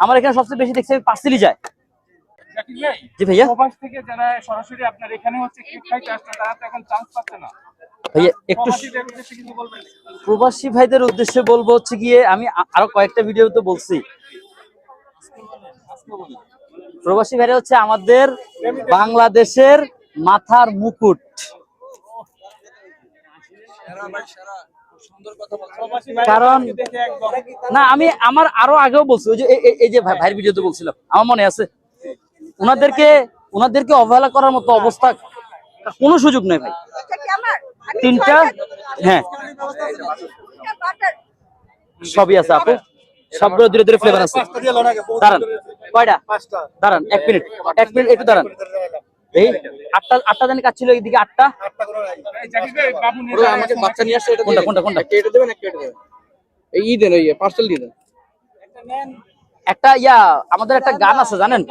আমার এখানে সবচেয়ে বেশি দেখছি পার্সেলই যায়। জি ভাইয়া, প্রবাস থেকে যারা সরাসরি আপনার এখানে হচ্ছে কেক খাইতে আসছে তারা তো এখন চান্স পাচ্ছে না। ভাইয়া একটু প্রবাসী ভাইদের উদ্দেশ্যে বলবো হচ্ছে গিয়ে, আমি আরো কয়েকটা ভিডিওতে বলছি, প্রবাসী ভাইরা হচ্ছে আমাদের বাংলাদেশের মাথার মুকুট। কারণ না, আমি আমার আরো আগেও বলছি, ওই যে এই যে ভাইয়ের ভিডিওতে বলছিলাম, আমার মনে আছে, ওনাদেরকে অবহেলা করার মতো অবস্থা কোনো সুযোগ নেই ভাই। তিনটা, হ্যাঁ সবই আছে আপু, সবগুলো ধীরে ধীরে ফ্লেভার আছে। দাঁড়ান, কয়টা? দাঁড়ান 1 মিনিট, 1 মিনিট একটু দাঁড়ান। এই আটটা জানি কাজ ছিল, এইদিকে 8টা। আমাকে বাচ্চা নিয়ে আসছে, কোনটা কেটে দেবেন, এক কেটে দেবেন, এই দেন, এই পার্সেল দিয়ে দেন। একটা আমাদের একটা গান আছে জানেন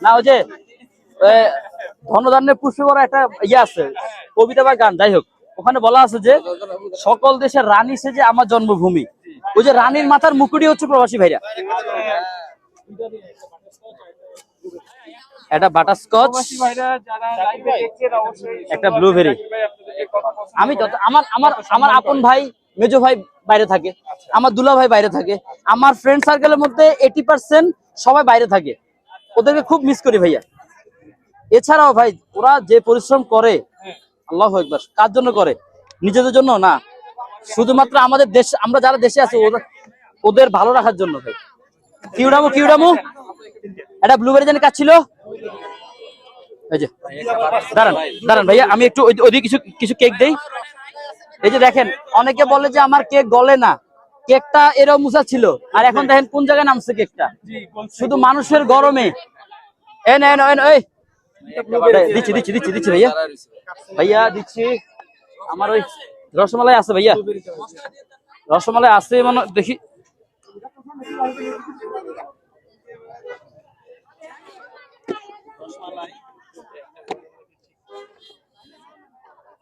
না, ওই যে ধনধান্যে পুষ্পে ভরা একটা আছে, কবিতা বা গান, যাই হোক, ওখানে বলা আছে যে সকল দেশের রানী সেজে আমার জন্মভূমি। ওই যে রানীর মাথার মুকুটই হচ্ছে প্রবাসী ভাইরা। একটা বাটারস্কচ, একটা ব্লুবেরি। আমি আমার আপন ভাই, মেজো ভাই বাইরে থাকে, আমার দুলা ভাই বাইরে থাকে, আমার ফ্রেন্ড সার্কেলের মধ্যে 80% সবাই বাইরে থাকে। ওদেরকে খুব মিস করি ভাইয়া। এছাড়াও ভাই ওরা যে পরিশ্রম করে, আল্লাহু আকবার, কার জন্য করে? নিজেদের জন্য না, শুধুমাত্র আমাদের দেশ, আমরা যারা দেশে আছি ওদের ভালো রাখার জন্য ভাই। কিউডামু একটা ব্লুবেরি জানি কাজ ছিল। এই যে দাঁড়ান ভাইয়া, আমি একটু ওইদিকে কিছু কেক দেই। এই যে দেখেন, অনেকে বলে যে আমার কেক গলে না, কেকটা এরও মুছা ছিল, আর এখন দেখেন কোন জায়গায় নামছে কেকটা, শুধু মানুষের গরমে। দিচ্ছি ভাইয়া দিচ্ছি। আমার ওই রসমালাই আছে ভাইয়া, রসমালাই আছে মানে দেখি।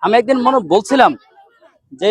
আমি একদিন মনে বলছিলাম যে